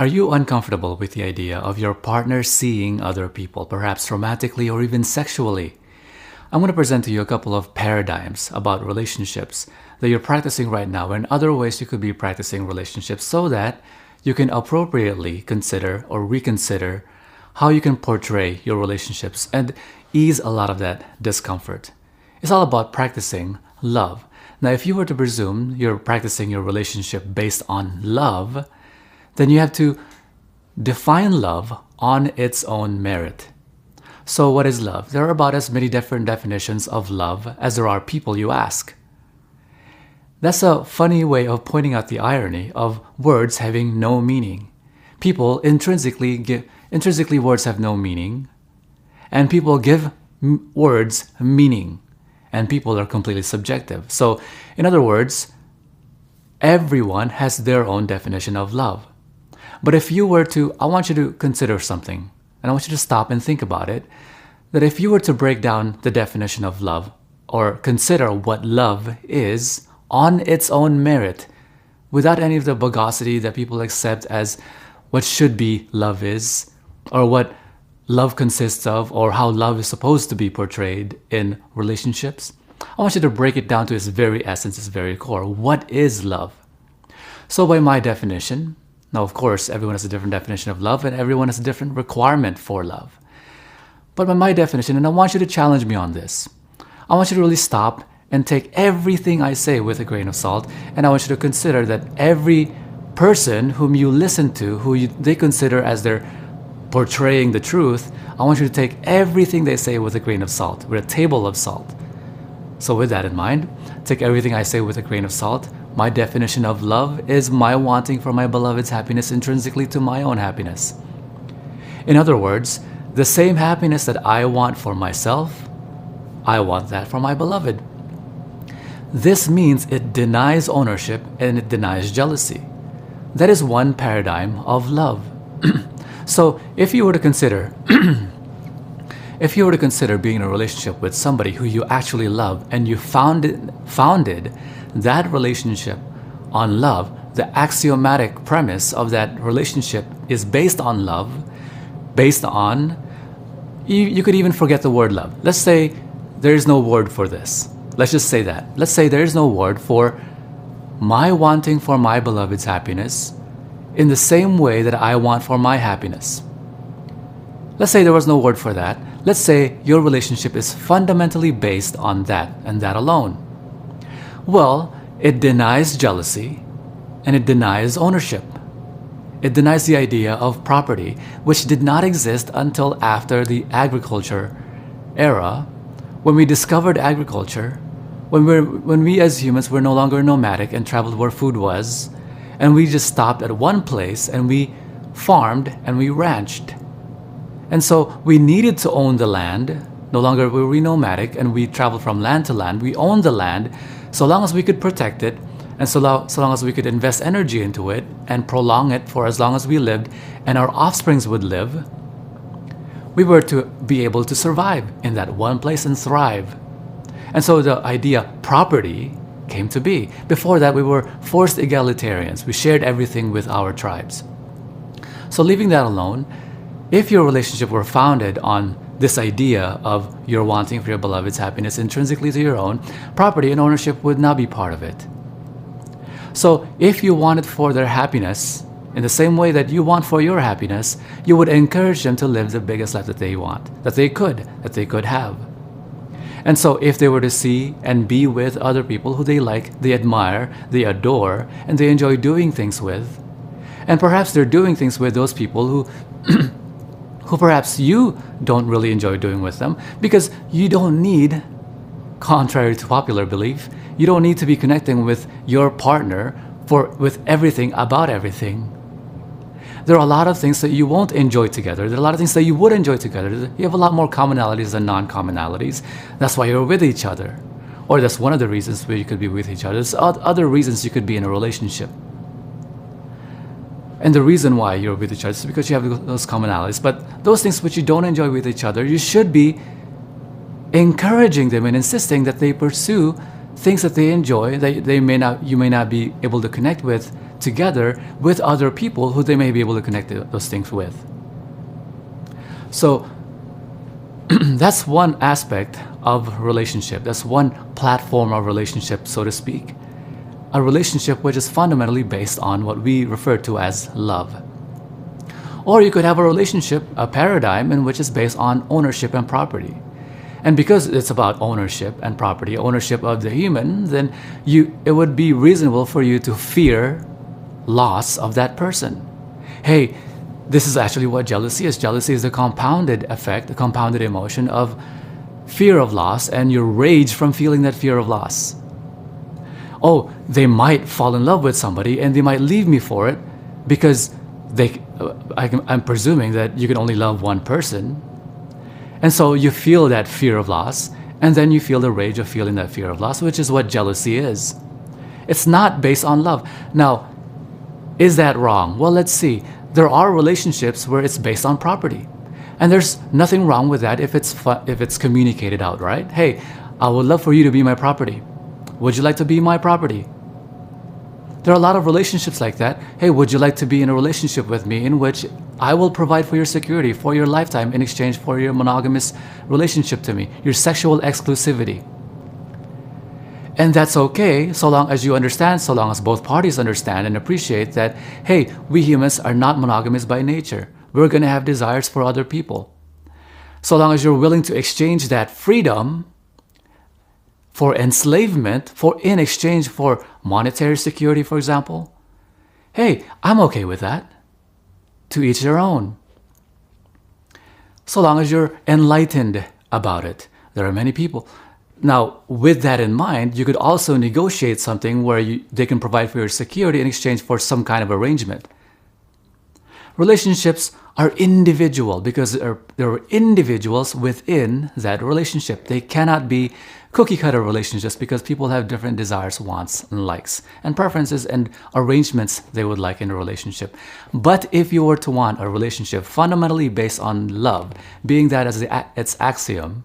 Are you uncomfortable with the idea of your partner seeing other people, perhaps romantically or even sexually? I'm going to present to you a couple of paradigms about relationships that you're practicing right now and other ways you could be practicing relationships so that you can appropriately consider or reconsider how you can portray your relationships and ease a lot of that discomfort. It's all about practicing love. Now, if you were to presume you're practicing your relationship based on love, then you have to define love on its own merit. So what is love? There are about as many different definitions of love as there are people you ask. That's a funny way of pointing out the irony of words having no meaning. Intrinsically words have no meaning, and people give words meaning, and people are completely subjective. So, in other words, everyone has their own definition of love. But if you were to, I want you to consider something, and I want you to stop and think about it, that if you were to break down the definition of love, or consider what love is on its own merit, without any of the bogosity that people accept as what should be love is, or what love consists of, or how love is supposed to be portrayed in relationships, I want you to break it down to its very essence, its very core. What is love? So by my definition, now of course everyone has a different definition of love and everyone has a different requirement for love. But by my definition, and I want you to challenge me on this, I want you to really stop and take everything I say with a grain of salt, and I want you to consider that every person whom you listen to, they consider as they're portraying the truth, I want you to take everything they say with a grain of salt, with a table of salt. So with that in mind, take everything I say with a grain of salt. My definition of love is my wanting for my beloved's happiness intrinsically to my own happiness. In other words, the same happiness that I want for myself, I want that for my beloved. This means it denies ownership and it denies jealousy. That is one paradigm of love. So if you were to consider being in a relationship with somebody who you actually love and you founded that relationship on love, the axiomatic premise of that relationship is based on love, you could even forget the word love. Let's say there is no word for this. Let's just say that. Let's say there is no word for my wanting for my beloved's happiness in the same way that I want for my happiness. Let's say there was no word for that. Let's say your relationship is fundamentally based on that and that alone. Well, it denies jealousy and it denies ownership. It denies the idea of property, which did not exist until after the agriculture era, when we discovered agriculture, when we as humans were no longer nomadic and traveled where food was, and we just stopped at one place and we farmed and we ranched. And so we needed to own the land. No longer were we nomadic and we traveled from land to land. We owned the land so long as we could protect it and so long as we could invest energy into it and prolong it for as long as we lived and our offsprings would live. We were to be able to survive in that one place and thrive. And so the idea property came to be. Before that, we were forced egalitarians. We shared everything with our tribes. So leaving that alone, if your relationship were founded on this idea of your wanting for your beloved's happiness intrinsically to your own, property and ownership would not be part of it. So if you wanted for their happiness, in the same way that you want for your happiness, you would encourage them to live the biggest life that they want, that they could have. And so if they were to see and be with other people who they like, they admire, they adore, and they enjoy doing things with, and perhaps they're doing things with those people who perhaps you don't really enjoy doing with them, because you don't need, contrary to popular belief, you don't need to be connecting with your partner with everything about everything. There are a lot of things that you won't enjoy together. There are a lot of things that you would enjoy together. You have a lot more commonalities than non-commonalities. That's why you're with each other. Or that's one of the reasons where you could be with each other. There's other reasons you could be in a relationship. And the reason why you're with each other is because you have those commonalities. But those things which you don't enjoy with each other, you should be encouraging them and insisting that they pursue things that they enjoy, that you may not be able to connect with together with other people who they may be able to connect those things with. So that's one aspect of relationship. That's one platform of relationship, so to speak. A relationship which is fundamentally based on what we refer to as love. Or you could have a relationship, a paradigm in which is based on ownership and property. And because it's about ownership and property, ownership of the human, then it would be reasonable for you to fear loss of that person. Hey, this is actually what jealousy is. Jealousy is the compounded effect, the compounded emotion of fear of loss and your rage from feeling that fear of loss. Oh, they might fall in love with somebody and they might leave me for it because I'm presuming that you can only love one person. And so you feel that fear of loss, and then you feel the rage of feeling that fear of loss, which is what jealousy is. It's not based on love. Now, is that wrong? Well, let's see. There are relationships where it's based on property. And there's nothing wrong with that if it's communicated out, right? Hey, I would love for you to be my property. Would you like to be my property? There are a lot of relationships like that. Hey, would you like to be in a relationship with me in which I will provide for your security for your lifetime in exchange for your monogamous relationship to me, your sexual exclusivity? And that's okay so long as you understand, so long as both parties understand and appreciate that, hey, we humans are not monogamous by nature. We're going to have desires for other people. So long as you're willing to exchange that freedom for enslavement, in exchange for monetary security, for example, hey, I'm okay with that. To each their own. So long as you're enlightened about it. There are many people. Now, with that in mind, you could also negotiate something where they can provide for your security in exchange for some kind of arrangement. Relationships are individual because there are individuals within that relationship. They cannot be cookie-cutter relationships because people have different desires, wants, and likes, and preferences and arrangements they would like in a relationship. But if you were to want a relationship fundamentally based on love, being that as its axiom,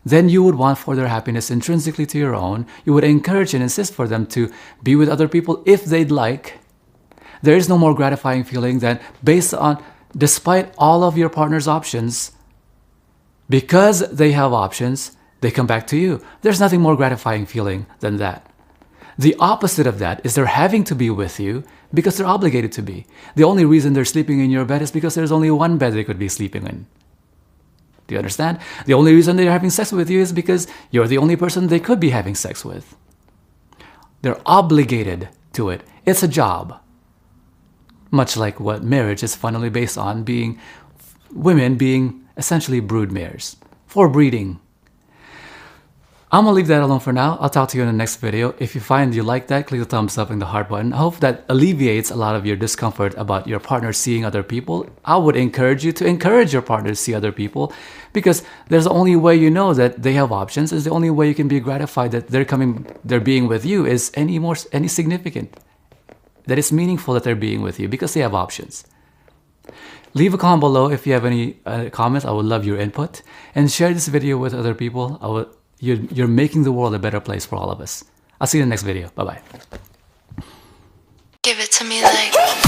then you would want for their happiness intrinsically to your own. You would encourage and insist for them to be with other people if they'd like. There is no more gratifying feeling than despite all of your partner's options, because they have options, they come back to you. There's nothing more gratifying feeling than that. The opposite of that is they're having to be with you because they're obligated to be. The only reason they're sleeping in your bed is because there's only one bed they could be sleeping in. Do you understand? The only reason they're having sex with you is because you're the only person they could be having sex with. They're obligated to it. It's a job. Much like what marriage is fundamentally based on, women being essentially brood mares for breeding. I'm gonna leave that alone for now. I'll talk to you in the next video. If you find you like that, click the thumbs up and the heart button. I hope that alleviates a lot of your discomfort about your partner seeing other people. I would encourage you to encourage your partner to see other people, because there's the only way you know that they have options, is the only way you can be gratified that they're being with you is any significant. That it's meaningful that they're being with you because they have options. Leave a comment below if you have any comments. I would love your input, and share this video with other people. You're making the world a better place for all of us. I'll see you in the next video. Bye-bye. Give it to me like